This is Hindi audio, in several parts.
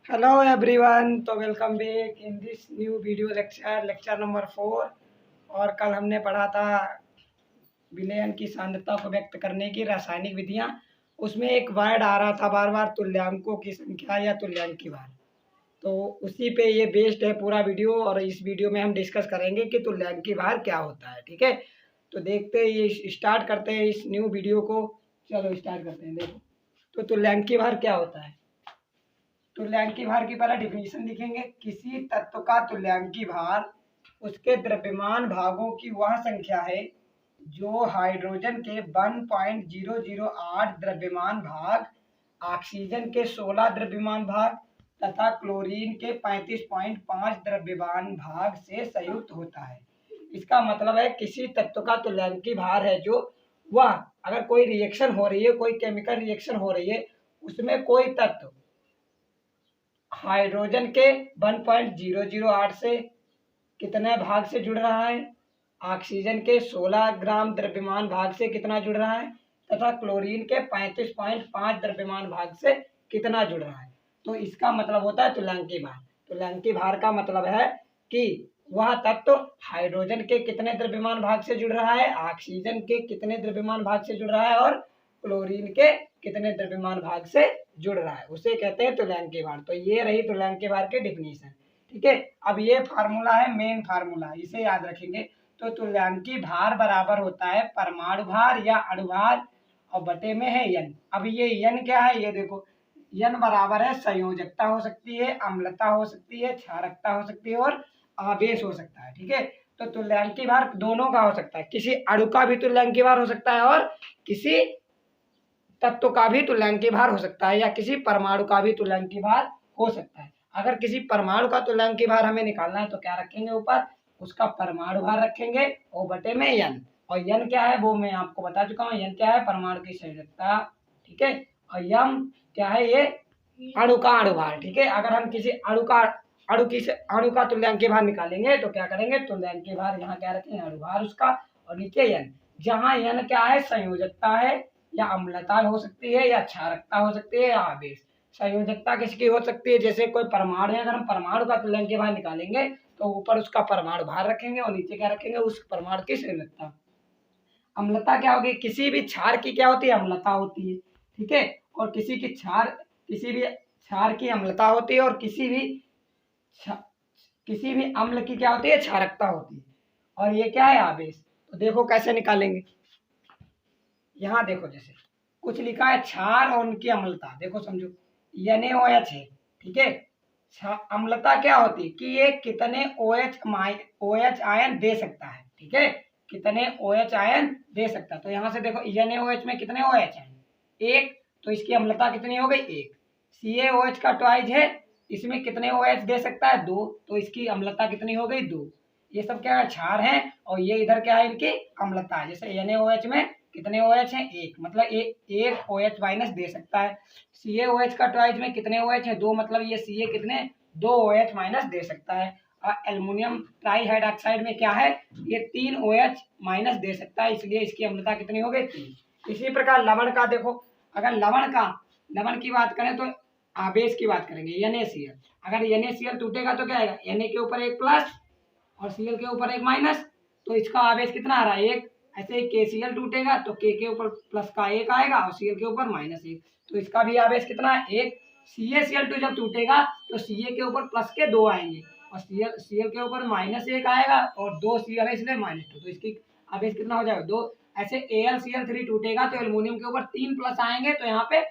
Hello everyone, तो welcome back in this new video lecture number 4। और कल हमने पढ़ा था विलयन की सांद्रता को व्यक्त करने की रासायनिक विधियां। उसमें एक वर्ड आ रहा था बार बार, तुल्यांकों की संख्या या तुल्यांक की भार। तो उसी पे ये बेस्ड है पूरा वीडियो, और इस वीडियो में हम डिस्कस करेंगे कि तुल्यांक की भार क्या होता है। ठीक है, तो देखते हैं, ये स्टार्ट करते हैं इस न्यू वीडियो को। चलो स्टार्ट करते हैं। देखो, तो तुल्यांक की भार क्या होता है। तुल्यांकी भार की पहला डिफिनीशन लिखेंगे। किसी तत्व का तुल्यांकी भार उसके द्रव्यमान भागों की वह संख्या है जो हाइड्रोजन के 1.008 द्रव्यमान भाग, ऑक्सीजन के 16 द्रव्यमान भाग तथा क्लोरीन के 35.5 द्रव्यमान भाग से संयुक्त होता है। इसका मतलब है किसी तत्व का तुल्यांकी भार है जो वह, अगर कोई रिएक्शन हो रही है, कोई केमिकल रिएक्शन हो रही है, उसमें कोई तत्व हाइड्रोजन के 1.008 से कितने भाग से जुड़ रहा है, ऑक्सीजन के 16 ग्राम द्रव्यमान भाग से कितना जुड़ रहा है तथा क्लोरीन के 35.5 द्रव्यमान भाग से कितना जुड़ रहा है। तो इसका मतलब होता है तुल्यांकी भार। तुल्यांकी भार का मतलब है कि वह तत्व हाइड्रोजन के कितने द्रव्यमान भाग से जुड़ रहा है, ऑक्सीजन के कितने द्रव्यमान भाग से जुड़ रहा है और क्लोरीन के कितने द्रव्यमान भाग से जुड़ रहा है, उसे कहते हैं तुल्यांकी भार। तो ये रही तुल्यांकी भार की डिफिनीशन। ठीक है, अब ये फार्मूला है, मेन फार्मूला, इसे याद रखेंगे। तो तुल्यांकी भार बराबर होता है परमाणु भार या अणुभार और बटे में है यन। अब ये यन क्या है, ये देखो, यन बराबर है संयोजकता हो सकती है, अम्लता हो सकती है, क्षारकता हो सकती है और आवेश हो सकता है। ठीक है, तो तुल्यांकी भार दोनों का हो सकता है, किसी अणु का भी तुल्यांकी भार हो सकता है और किसी तत्व का भी तुल्यांकी भार हो सकता है, या किसी परमाणु का भी तुल्यांकी भार हो सकता है। अगर किसी परमाणु का तुल्यांकी भार हमें निकालना है तो क्या रखेंगे, ऊपर उसका परमाणु भार रखेंगे और बटे में यन। और यन क्या है वो मैं आपको बता चुका हूँ, यन क्या है, परमाणु की संयोजकता। ठीक है, और यम क्या है, ये अणु का अणु भार। ठीक है, अगर हम किसी अणु का तुल्यांकी भार निकालेंगे तो क्या करेंगे, तुल्यांकी भार यहाँ क्या रखेंगे, अणु भार उसका, और नीचे यन। जहाँ यन क्या है, संयोजकता है, या अम्लता हो सकती है, या क्षारकता हो सकती है, या आवेश। संयोजकता किसकी हो सकती है, जैसे कोई परमाणु है, अगर हम परमाणु का तुल्यांकी भार निकालेंगे तो ऊपर उसका परमाणु भार रखेंगे और नीचे क्या रखेंगे, उस परमाणु की संयोजकता। अम्लता क्या होगी, किसी भी क्षार की क्या होती है, अम्लता होती है। ठीक है, और किसी भी क्षार की अम्लता होती है, और किसी भी अम्ल की क्या होती है, क्षारकता होती है। और ये क्या है, आवेश। तो देखो कैसे निकालेंगे, यहाँ देखो, जैसे कुछ लिखा है क्षार और उनकी अम्लता, देखो समझो, NaOH है। ठीक है, अम्लता क्या होती है कि ये कितने OH आयन दे सकता है। ठीक है, कितने OH आयन दे सकता है। तो यहाँ से देखो NaOH में कितने OH हैं, एक, तो इसकी अम्लता कितनी हो गई, एक। CaOH का ट्वाइज है, इसमें कितने OH दे सकता है, दो, तो इसकी अम्लता कितनी हो गई, दो। ये सब क्या है, क्षार है, और ये इधर क्या है, इनकी अम्लता है। जैसे NaOH में कितने OH हैं, एक, मतलब एक OH माइनस दे सकता है। CaOH का ट्वाइज में कितने OH हैं, दो, मतलब ये Ca कितने, दो OH माइनस दे सकता है। और एल्युमिनियम ट्राईहाइड्रॉक्साइड में क्या है, ये 3 OH माइनस दे सकता है, इसलिए इसकी अम्लता कितनी हो गई, 3। इसी प्रकार लवण का देखो, अगर लवण की बात करें तो आवेश की बात करेंगे, NaCl। अगर NaCl टूटेगा तो क्या आएगा, Na के ऊपर एक प्लस और Cl के ऊपर एक माइनस, तो इसका आवेश कितना आ रहा है, एक। ऐसे ही KCl टूटेगा तो K के ऊपर प्लस का एक आएगा और Cl के ऊपर माइनस एक, तो इसका भी आवेश कितना है, एक। CaCl2 जब टूटेगा तो Ca के ऊपर प्लस के दो आएंगे और Cl के ऊपर माइनस एक आएगा, और दो Cl है इसलिए -2, तो इसकी आवेश कितना हो जाएगा, दो। ऐसे AlCl3 टूटेगा तो एल्युमिनियम के ऊपर 3 प्लस आएंगे, तो यहाँ पे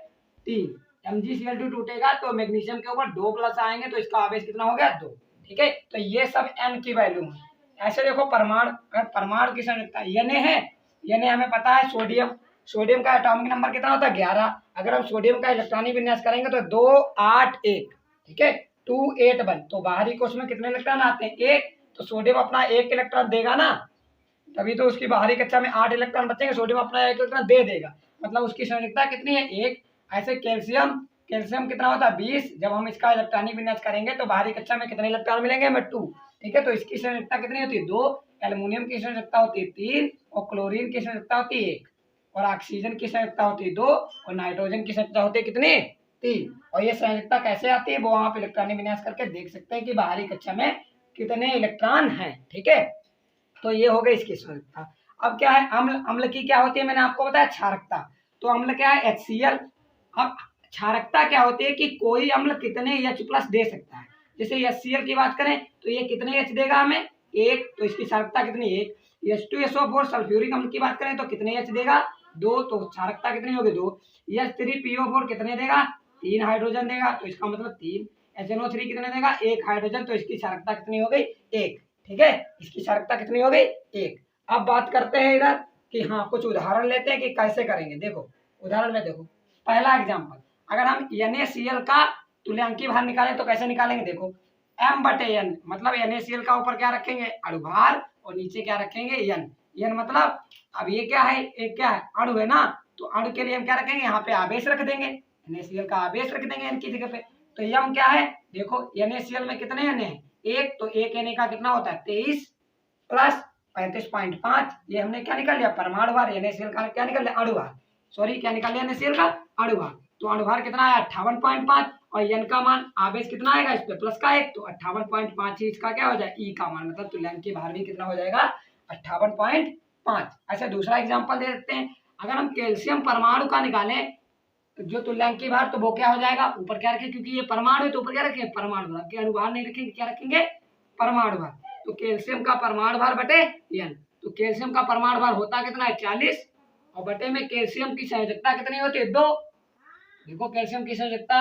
3। MgCl2 टूटेगा तो मैग्नीशियम के ऊपर 2 प्लस आएंगे, तो इसका आवेश कितना हो गया, 2। ठीक है, तो ये सब n की वैल्यू है। ऐसे देखो परमाणु, अगर परमाणु की संरचना Na है, Na हमें पता है सोडियम का एटॉमिक नंबर कितना होता है, 11। अगर हम सोडियम का इलेक्ट्रॉनिक विन्यास करेंगे तो 2 8 1। ठीक है, 2 8 1, तो बाहरी कोश में कितने इलेक्ट्रॉन आते हैं, एक, तो सोडियम अपना एक इलेक्ट्रॉन देगा ना, तभी तो उसकी बाहरी कक्षा में 8 इलेक्ट्रॉन बचेंगे, सोडियम अपना एक इलेक्ट्रॉन दे देगा, मतलब उसकी संरचना कितनी है, एक। ऐसे कैल्शियम कितना होता है, 20। जब हम इसका इलेक्ट्रॉनिक विन्यास करेंगे तो बाहरी कक्षा में कितने इलेक्ट्रॉन मिलेंगे, हमें 2। ठीक है, तो इसकी संरचना कितनी होती है, 2। एल्युमिनियम की संरचना होती है 3, और क्लोरीन की संरचना होती है 1, और ऑक्सीजन की संरचना होती है 2, और नाइट्रोजन की संरचना होती है कितनी, 3। और ये संयोजकता कैसे आती है वो आप इलेक्ट्रॉनिक विन्यास करके देख सकते हैं कि बाहरी कक्षा में कितने इलेक्ट्रॉन हैं। ठीक है, तो ये हो गई इसकी संयोजकता। अब क्या है, अम्ल, अम्ल की क्या होती है, मैंने आपको बताया क्षारकता। तो अम्ल क्या है, HCl। अब क्षारकता क्या होती है कि कोई अम्ल कितने H+ दे सकता है। जैसे HCl की बात करें तो ये कितने H देगा हमें, 1, तो इसकी क्षारकता कितनी, 1। H2SO4 सल्फ्यूरिक अम्ल की बात करें तो कितने H देगा, 2, तो क्षारकता कितनी होगी, 2। H3PO4 कितने देगा, 3 हाइड्रोजन देगा, तो इसका मतलब 3। HNO3 कितने देगा, 1 हाइड्रोजन, तो इसकी क्षारकता कितनी हो गई, 1। ठीक है, इसकी क्षारकता कितनी हो गई, 1। अब बात करते हैं इधर कि हाँ कुछ उदाहरण लेते हैं कि कैसे करेंगे। देखो उदाहरण में देखो, पहला एग्जाम्पल, अगर हम NaCl का तुल्यांकी भार निकालें तो कैसे निकालेंगे। देखो M/N, मतलब NaCl का ऊपर क्या रखेंगे, अणुभार, और नीचे क्या रखेंगे, N मतलब, अब ये क्या है, एक क्या है, अणु है ना, तो अणु के लिए हम क्या रखेंगे, यहाँ पे आवेश रख देंगे, NaCl का आवेश रख देंगे N की जगह पे। तो M क्या है, देखो NaCl में कितने N है, 1, तो 1 Na का कितना होता है, 23 प्लस 35.5, ये हमने क्या निकाल लिया, परमाणु भार। NaCl का क्या निकाल लिया, अणुभार, सॉरी क्या निकाल लिया, NaCl का अणुभार। तो अणुभार कितना आया, 58.5, और N का मान आवेश कितना आएगा, इस पे प्लस का 1, तो 58.5 ही इसका क्या हो जाए, E का मान, मतलब तुल्यांकी भार भी कितना हो जाएगा, 58.5। ऐसे दूसरा एग्जाम्पल दे देते हैं, अगर हम कैल्शियम परमाणु का निकालें जो तुल्यांकी भार, तो वो क्या हो जाएगा, ऊपर क्या रखें, क्योंकि ये परमाणु है तो ऊपर क्या रखेंगे, परमाणु भार, के अणुभार नहीं रखेंगे, क्या रखेंगे, परमाणु भार। तो कैल्शियम का परमाणु भार बटे N, तो कैल्शियम का परमाणु भार होता कितना है, 40, और बटे में कैल्शियम की संयोजकता कितनी होती है, 2। देखो कैल्शियम की संयोजकता,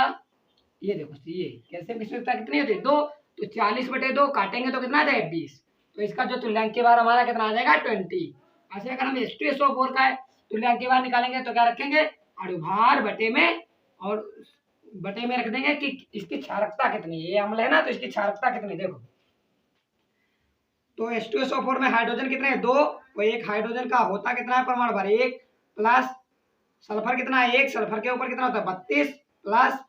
ये देखो ये कैल्शियम की संयोजकता कितनी होती है, 2, तो 40/2 काटेंगे तो कितना आ जाएगा, 20। तो इसका जो तुल्यांकी भार हमारा कितना आ जाएगा, 20। ऐसे अगर हम H2SO4 का तुल्यांकी भार निकालेंगे तो क्या रखेंगे, अणुभार बटे में, और बटे में रख देंगे कि इसकी क्षारकता कितनी है, ये अम्ल है ना तो इसकी क्षारकता कितनी, देखो तो H2SO4 में हाइड्रोजन कितने हैं, 2, तो 1 हाइड्रोजन का होता कितना है, परमाणु भार 1, प्लस सल्फर कितना है, 1, सल्फर के ऊपर कितना होता है, 32, प्लस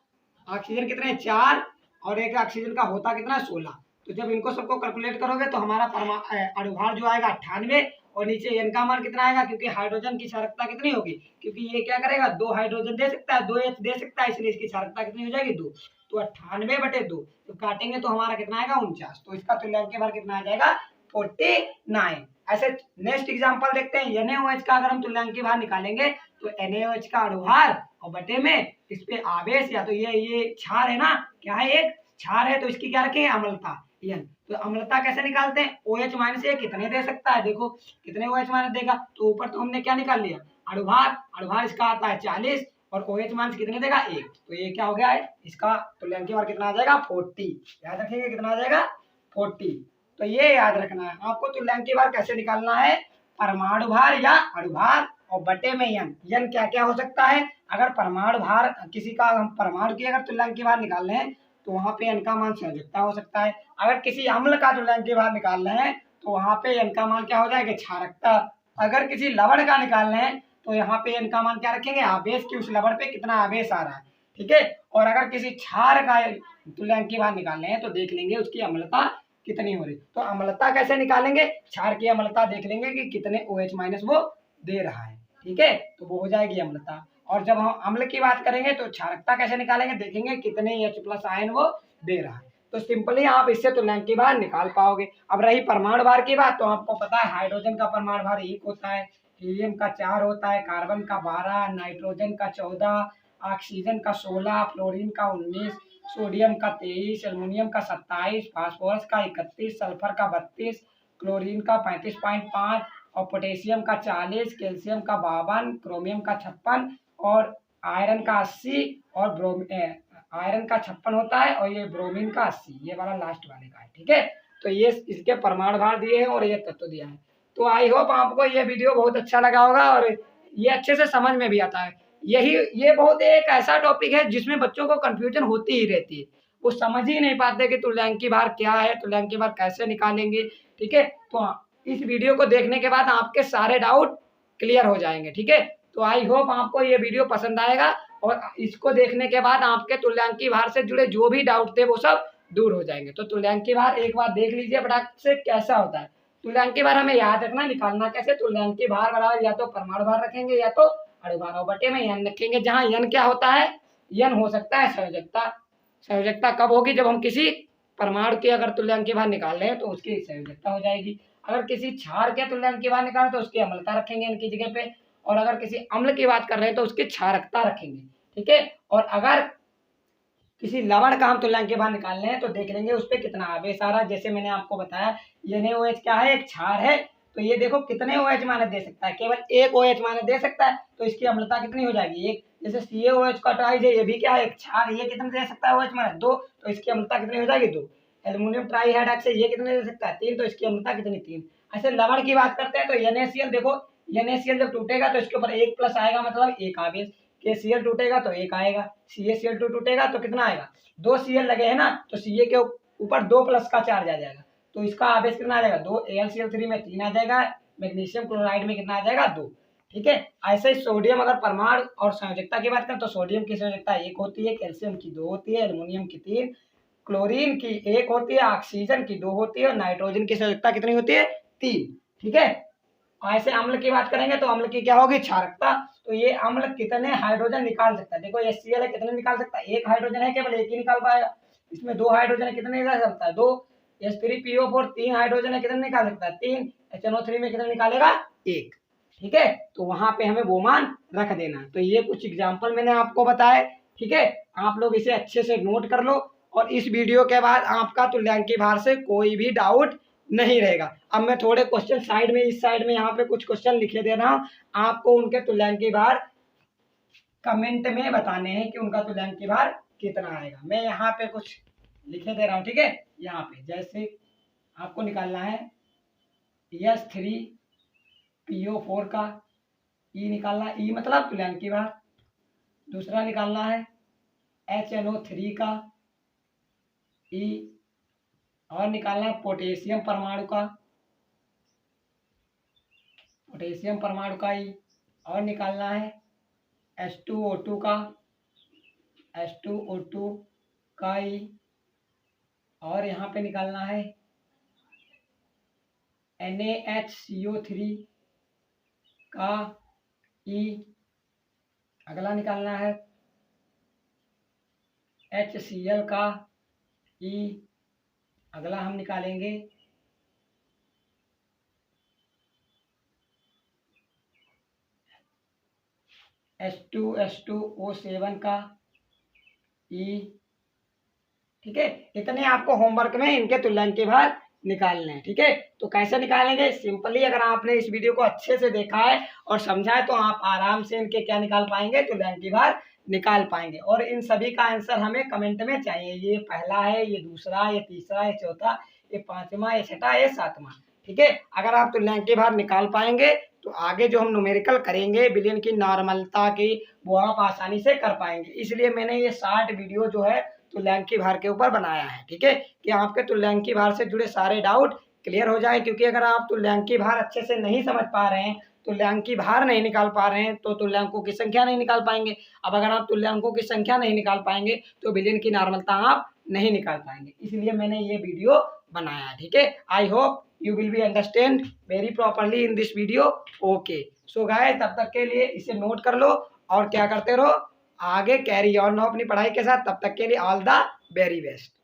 ऑक्सीजन कितने हैं, 4, और एक ऑक्सीजन का होता कितना है, 16। तो जब इनको सबको कैलकुलेट करोगे तो हमारा अणुभार जो आएगा 98, और नीचे N का मान कितना आएगा, क्योंकि हाइड्रोजन की क्षारकता कितनी होगी, क्योंकि ये क्या करेगा, 2 हाइड्रोजन दे सकता है, 2 H दे सकता है, इसलिए इसकी क्षारकता कितनी हो जाएगी, 2। तो 98/2, तो काटेंगे तो हमारा कितना आएगा, 49। तो इसका तुल्यांकी भार कितना आ जाएगा, 49। ऐसे नेक्स्ट एग्जांपल देखते हैं, NaOH का अगर हम तुल्यांकी भार निकालेंगे तो NaOH का अणुभार और बटे में इस पे आवेश, या तो ये क्षार है ना, क्या है, एक क्षार है, तो इसकी क्या रखेंगे, अम्लता N। तो अम्लता कैसे निकालते हैं, OH- ये कितने दे सकता है, देखो कितने OH- देगा, तो ऊपर तो हमने क्या निकाल लिया, अणुभार इसका आता है 40, और OH- कितने देगा, 1। तो ये क्या हो गया है, इसका तुल्यांकी भार कितना आ जाएगा, 40। याद रखिएगा कितना आ जाएगा, 40। तो ये याद रखना है आपको, तुल्यांकी भार कैसे निकालना है, परमाणु भार या अणुभार और बटे में N क्या क्या हो सकता है। अगर परमाणु भार किसी का, हम परमाणु की अगर तुल्यांकी भार निकाल रहे हैं तो वहां पे N का मान संयोजकता हो सकता है। अगर किसी अम्ल का तुल्यांकी भार निकाल रहे हैं तो वहां पे N का मान क्या हो जाएगा, क्षारकता। अगर किसी लवण का निकाल रहे हैं तो यहाँ पे N का मान क्या रखेंगे, आवेश की, उस लवण पे कितना आवेश आ रहा है। ठीक है, और अगर किसी क्षार का तुल्यांकी भार निकाल रहे हैं तो देख लेंगे उसकी अम्लता कितनी हो रही। तो अम्लता कैसे निकालेंगे, क्षार की अम्लता देख लेंगे कि कितने OH- वो दे रहा है। ठीक है, तो वो हो जाएगी अम्लता। और जब हम अम्ल की बात करेंगे तो क्षारकता कैसे निकालेंगे, देखेंगे कितने H+ आयन वो दे रहा है। तो सिंपली आप इससे तुल्यांकी भार निकाल पाओगे। अब रही परमाणु भार की बात, तो आपको पता है हाइड्रोजन का परमाणु भार 1 होता है, हीलियम का 4 होता है, कार्बन का 12, नाइट्रोजन का 14, ऑक्सीजन का 16, फ्लोरीन का 19, सोडियम का 23, एल्युमिनियम का 27, फास्फोरस का 31, सल्फर का 32, क्लोरीन का 35.5, और पोटेशियम का 40, कैल्शियम का 52, क्रोमियम का 56, और आयरन का 80, और आयरन का 56 होता है, और ये ब्रोमीन का 80, ये वाला लास्ट वाले का है। ठीक है, तो ये इसके परमाणु भार दिए हैं और ये तत्व दिया है। तो आई होप आपको ये वीडियो बहुत अच्छा लगा होगा और ये अच्छे से समझ में भी आता है। ये बहुत एक ऐसा टॉपिक है जिसमें बच्चों को कंफ्यूजन होती ही रहती है, वो समझ ही नहीं पाते कि तुल्यांकी भार क्या है, तुल्यांकी भार कैसे निकालेंगे। ठीक है, तो इस वीडियो को देखने के बाद आपके सारे डाउट क्लियर हो जाएंगे। ठीक है, तो आई होप आपको ये वीडियो पसंद आएगा और इसको देखने के बाद आपके तुल्यांकी भार से जुड़े जो भी डाउट थे वो सब दूर हो जाएंगे। तो तुल्यांकी भार एक बार देख लीजिए फटाक से कैसा होता है। तुल्यांकी भार हमें याद रखना, निकालना कैसे, तुल्यांकी भार बराबर या तो परमाणु भार रखेंगे या तो अणुभार, और बटे में N रखेंगे, जहाँ N क्या होता है, n हो सकता है संयोजकता। संयोजकता कब होगी? जब हम किसी परमाणु के अगर तुल्यांक के बाहर निकाल रहे हैं तो उसकी संयोजकता हो जाएगी। अगर किसी क्षार के तुल्यांक के बाहर निकालें तो उसकी अम्लता रखेंगे n की जगह पे, और अगर किसी अम्ल की बात कर रहे हैं तो उसकी क्षारकता रखेंगे, ठीक है। और अगर किसी लवण का हम तुल्यांक के बाहर निकाल रहे हैं तो देख लेंगे उस पर कितना आवेश आ रहा है। जैसे मैंने आपको बताया NaOH क्या है? एक क्षार है, तो ये देखो कितने OH माने दे सकता है? केवल एक OH माने दे सकता है, तो इसकी अम्लता कितनी हो जाएगी? एक। जैसे CaOH का ट्राइज है, ये भी क्या है? एक क्षार, ये कितने दे सकता है OH माने? 2, तो इसकी अम्लता कितनी हो जाएगी? 2। एल्युमिनियम ट्राइहाइड्रॉक्साइड है, ये कितने दे सकता है? 3, तो इसकी अम्लता कितनी? 3। ऐसे लवण की बात करते हैं तो NaCl, देखो NaCl जब टूटेगा तो इसके ऊपर 1 प्लस आएगा, मतलब 1 आवेश। KCl टूटेगा तो 1 आएगा, CaCl2 टूटेगा तो कितना आएगा? 2 Cl लगे हैं ना, तो Ca के ऊपर 2 प्लस का चार्ज आ जाएगा, तो इसका आवेश कितना आ जाएगा? 2। AlCl3 में 3 आ जाएगा, मैग्नीशियम क्लोराइड में कितना आ जाएगा? 2, ठीक है। ऐसे ही सोडियम अगर परमाणु और संयोजकता की बात करें तो सोडियम की संयोजकता 1 होती है, कैल्शियम की 2 होती है, एल्युमिनियम की 3, क्लोरीन की 1 होती है, ऑक्सीजन की 2 होती है, और नाइट्रोजन की संयोजकता कितनी होती है? 3, ठीक है। ऐसे अम्ल की बात करेंगे तो अम्ल की क्या होगी? क्षारकता। तो ये अम्ल कितने हाइड्रोजन निकाल सकता है? देखो HCl है, कितने निकाल सकता है? 1 हाइड्रोजन है, केवल 1 ही निकाल पाएगा। इसमें 2 हाइड्रोजन है, कितने निकाल सकता है? 2। H3PO4 3 हाइड्रोजन है, कितने निकाल सकता है? 3। HNO3 में कितने निकालेगा? 1, ठीक है। तो वहां पे हमें वो मान रख देना। तो ये कुछ एग्जाम्पल मैंने आपको बताए, ठीक है। आप लोग इसे अच्छे से नोट कर लो, और इस वीडियो के बाद आपका तुल्यांकी भार से कोई भी डाउट नहीं रहेगा। अब मैं थोड़े क्वेश्चन साइड में, इस साइड में यहाँ पे कुछ क्वेश्चन लिखे दे रहा हूँ, आपको उनके तुल्यांकी भार कमेंट में बताने हैं कि उनका तुल्यांकी भार कितना आएगा। मैं यहाँ पे कुछ लिखे दे रहा हूँ, ठीक है। यहाँ पे जैसे आपको निकालना है H3PO4 का E निकालना है, E मतलब तुल्यांकी भार। दूसरा निकालना है HNO3 का E, और निकालना है पोटेशियम परमाणु का, पोटेशियम परमाणु का E, और निकालना है H2O2 का, H2O2 का E, और यहाँ पे निकालना है NaHCO3 का E। अगला निकालना है HCl का E। अगला हम निकालेंगे H2SO7 का E, ठीक है। इतने आपको होमवर्क में इनके तुल्यांकी भार निकालने हैं, ठीक है। तो कैसे निकालेंगे? सिंपली अगर आपने इस वीडियो को अच्छे से देखा है और समझा है तो आप आराम से इनके क्या निकाल पाएंगे? तुल्यांकी भार निकाल पाएंगे। और इन सभी का आंसर हमें कमेंट में चाहिए। ये पहला है, ये दूसरा, ये तीसरा, ये चौथा, ये पांचवा, ये छठा, ये सातवां, ठीक है। अगर आप तुल्यांकी भार निकाल पाएंगे तो आगे जो हम न्यूमेरिकल करेंगे विलयन की नॉर्मलता की, वो आप आसानी से कर पाएंगे। इसलिए मैंने ये 60 वीडियो जो है तुल्यांकी भार के ऊपर बनाया है, ठीक है, कि आपके तुल्यांकी भार से जुड़े सारे डाउट क्लियर हो जाए। क्योंकि अगर आप तुल्यांकी भार अच्छे से नहीं समझ पा रहे हैं, तुल्यांकी भार नहीं निकाल पा रहे हैं, तो तुल्यांकों की संख्या नहीं निकाल पाएंगे। अब अगर आप तुल्यांकों की संख्या नहीं निकाल पाएंगे तो विलयन की नॉर्मलता आप नहीं निकाल पाएंगे। इसलिए मैंने ये वीडियो बनाया, ठीक है। I hope you will be understand very properly in this video. Okay, so guys, तब तक के लिए इसे नोट कर लो और क्या करते रहो, आगे कैरी ऑन अपनी पढ़ाई के साथ। तब तक के लिए ऑल द वेरी बेस्ट।